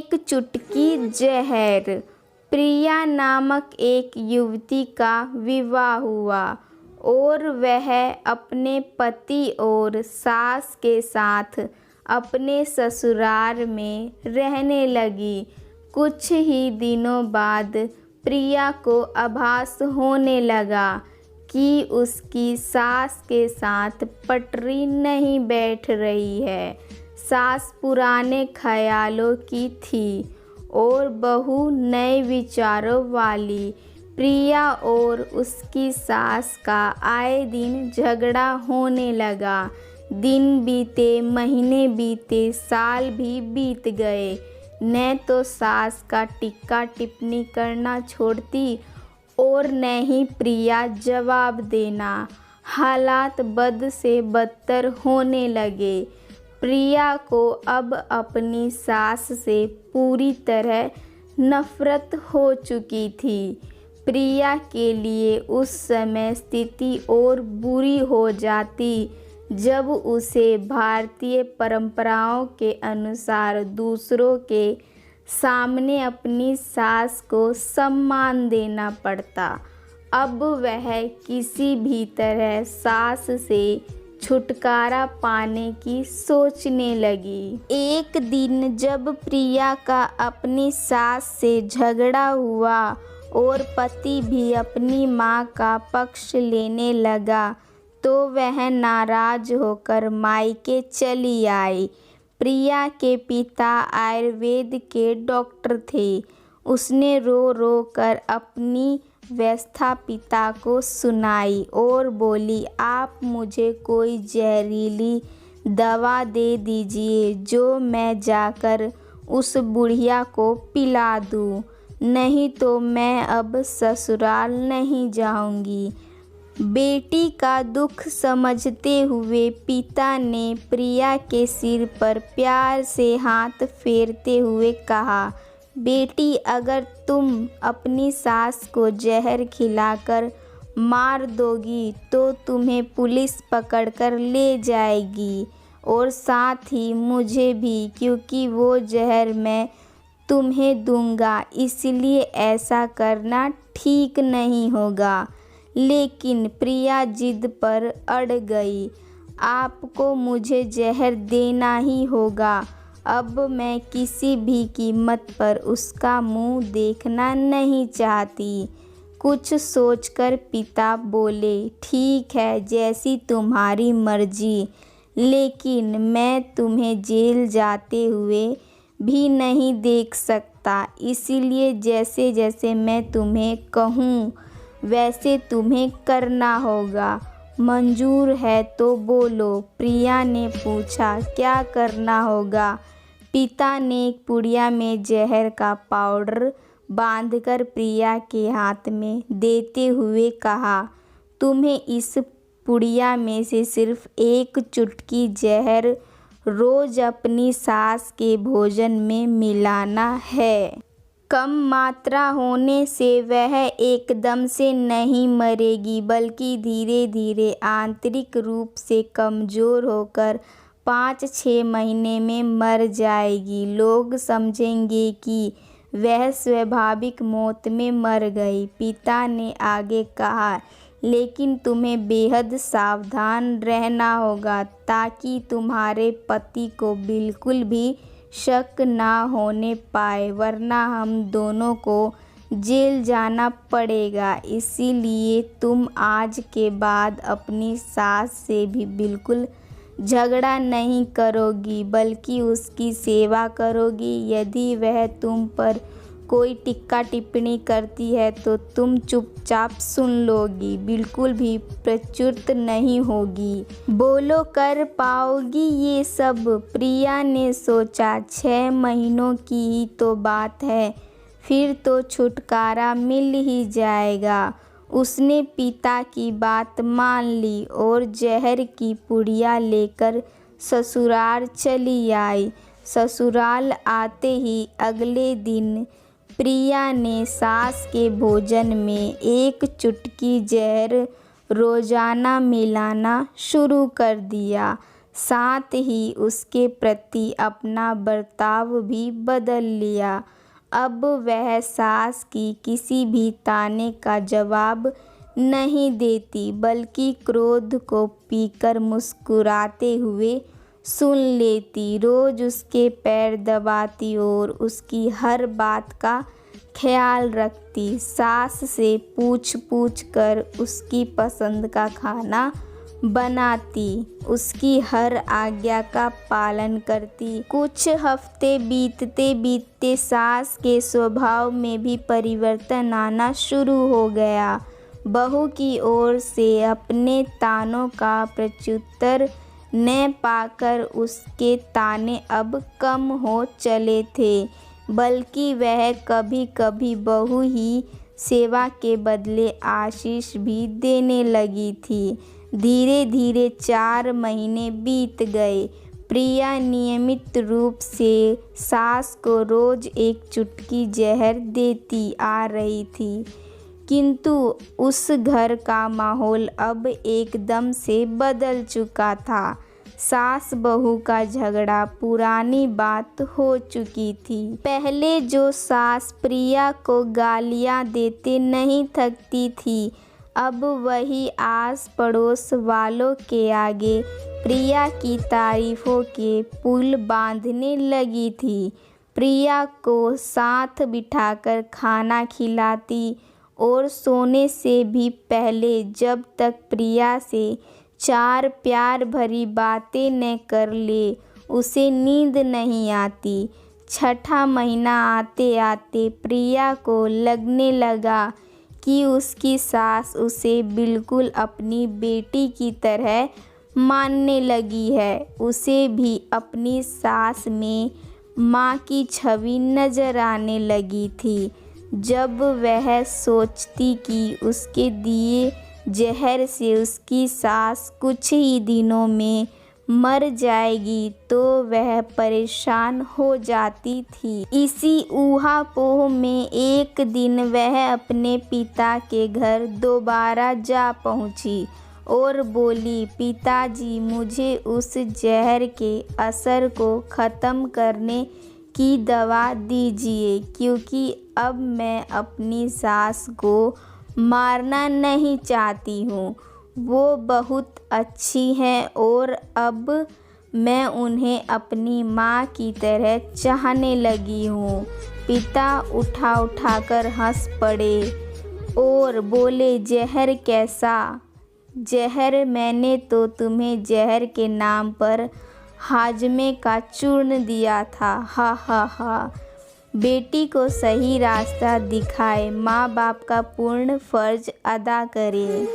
एक चुटकी जहर। प्रिया नामक एक युवती का विवाह हुआ और वह अपने पति और सास के साथ अपने ससुराल में रहने लगी। कुछ ही दिनों बाद प्रिया को आभास होने लगा कि उसकी सास के साथ पटरी नहीं बैठ रही है। सास पुराने ख्यालों की थी और बहू नए विचारों वाली। प्रिया और उसकी सास का आए दिन झगड़ा होने लगा। दिन बीते, महीने बीते, साल भी बीत गए। न तो सास का टिक्का टिप्पणी करना छोड़ती और न ही प्रिया जवाब देना। हालात बद से बदतर होने लगे। प्रिया को अब अपनी सास से पूरी तरह नफरत हो चुकी थी। प्रिया के लिए उस समय स्थिति और बुरी हो जाती जब उसे भारतीय परंपराओं के अनुसार दूसरों के सामने अपनी सास को सम्मान देना पड़ता। अब वह किसी भी तरह सास से छुटकारा पाने की सोचने लगी। एक दिन जब प्रिया का अपनी सास से झगड़ा हुआ और पति भी अपनी मां का पक्ष लेने लगा तो वह नाराज होकर मायके चली आई। प्रिया के पिता आयुर्वेद के डॉक्टर थे। उसने रो रो कर अपनी व्यथा पिता को सुनाई और बोली, आप मुझे कोई जहरीली दवा दे दीजिए जो मैं जाकर उस बुढ़िया को पिला दूँ, नहीं तो मैं अब ससुराल नहीं जाऊंगी। बेटी का दुख समझते हुए पिता ने प्रिया के सिर पर प्यार से हाथ फेरते हुए कहा, बेटी, अगर तुम अपनी सास को जहर खिलाकर मार दोगी तो तुम्हें पुलिस पकड़कर ले जाएगी और साथ ही मुझे भी, क्योंकि वो जहर मैं तुम्हें दूंगा, इसलिए ऐसा करना ठीक नहीं होगा। लेकिन प्रिया जिद पर अड़ गई। आपको मुझे जहर देना ही होगा। अब मैं किसी भी कीमत पर उसका मुंह देखना नहीं चाहती। कुछ सोचकर पिता बोले, ठीक है, जैसी तुम्हारी मर्जी, लेकिन मैं तुम्हें जेल जाते हुए भी नहीं देख सकता, इसीलिए जैसे जैसे मैं तुम्हें कहूँ वैसे तुम्हें करना होगा। मंजूर है तो बोलो, प्रिया ने पूछा, क्या करना होगा? पिता ने एक पुड़िया में जहर का पाउडर बांधकर प्रिया के हाथ में देते हुए कहा, तुम्हें इस पुड़िया में से सिर्फ एक चुटकी जहर रोज अपनी सास के भोजन में मिलाना है। कम मात्रा होने से वह एकदम से नहीं मरेगी, बल्कि धीरे धीरे आंतरिक रूप से कमज़ोर होकर 5-6 महीने में मर जाएगी। लोग समझेंगे कि वह स्वाभाविक मौत में मर गई। पिता ने आगे कहा, लेकिन तुम्हें बेहद सावधान रहना होगा ताकि तुम्हारे पति को बिल्कुल भी शक ना होने पाए, वरना हम दोनों को जेल जाना पड़ेगा। इसीलिए तुम आज के बाद अपनी सास से भी बिल्कुल झगड़ा नहीं करोगी, बल्कि उसकी सेवा करोगी। यदि वह तुम पर कोई टिक्का टिप्पणी करती है तो तुम चुपचाप सुन लोगी, बिल्कुल भी प्रच्युत नहीं होगी। बोलो, कर पाओगी ये सब? प्रिया ने सोचा, 6 महीनों की ही तो बात है, फिर तो छुटकारा मिल ही जाएगा। उसने पिता की बात मान ली और जहर की पुड़िया लेकर ससुराल चली आई। ससुराल आते ही अगले दिन प्रिया ने सास के भोजन में एक चुटकी जहर रोजाना मिलाना शुरू कर दिया। साथ ही उसके प्रति अपना बर्ताव भी बदल लिया। अब वह सास की किसी भी ताने का जवाब नहीं देती, बल्कि क्रोध को पीकर मुस्कुराते हुए सुन लेती। रोज उसके पैर दबाती और उसकी हर बात का ख्याल रखती। सास से पूछ पूछ कर उसकी पसंद का खाना बनाती, उसकी हर आज्ञा का पालन करती। कुछ हफ्ते बीतते बीतते सास के स्वभाव में भी परिवर्तन आना शुरू हो गया। बहू की ओर से अपने तानों का प्रत्युत्तर न पाकर उसके ताने अब कम हो चले थे, बल्कि वह कभी कभी बहू ही सेवा के बदले आशीष भी देने लगी थी। धीरे धीरे 4 महीने बीत गए। प्रिया नियमित रूप से सास को रोज एक चुटकी जहर देती आ रही थी, किंतु उस घर का माहौल अब एकदम से बदल चुका था। सास बहू का झगड़ा पुरानी बात हो चुकी थी। पहले जो सास प्रिया को गालियां देते नहीं थकती थी, अब वही आस पड़ोस वालों के आगे प्रिया की तारीफों के पुल बांधने लगी थी। प्रिया को साथ बिठाकर खाना खिलाती और सोने से भी पहले जब तक प्रिया से 4 प्यार भरी बातें न कर ले, उसे नींद नहीं आती। 6ठा महीना आते आते प्रिया को लगने लगा कि उसकी सास उसे बिल्कुल अपनी बेटी की तरह मानने लगी है। उसे भी अपनी सास में माँ की छवि नजर आने लगी थी। जब वह सोचती कि उसके दिए जहर से उसकी सास कुछ ही दिनों में मर जाएगी, तो वह परेशान हो जाती थी। इसी ऊहापोह में एक दिन वह अपने पिता के घर दोबारा जा पहुंची और बोली, पिताजी, मुझे उस जहर के असर को ख़त्म करने की दवा दीजिए, क्योंकि अब मैं अपनी सास को मारना नहीं चाहती हूँ। वो बहुत अच्छी हैं और अब मैं उन्हें अपनी माँ की तरह चाहने लगी हूँ। पिता उठा कर हंस पड़े और बोले, जहर कैसा? जहर? मैंने तो तुम्हें जहर के नाम पर हाजमे का चूर्ण दिया था। हा हा हा। बेटी को सही रास्ता दिखाए, माँ बाप का पूर्ण फर्ज अदा करे।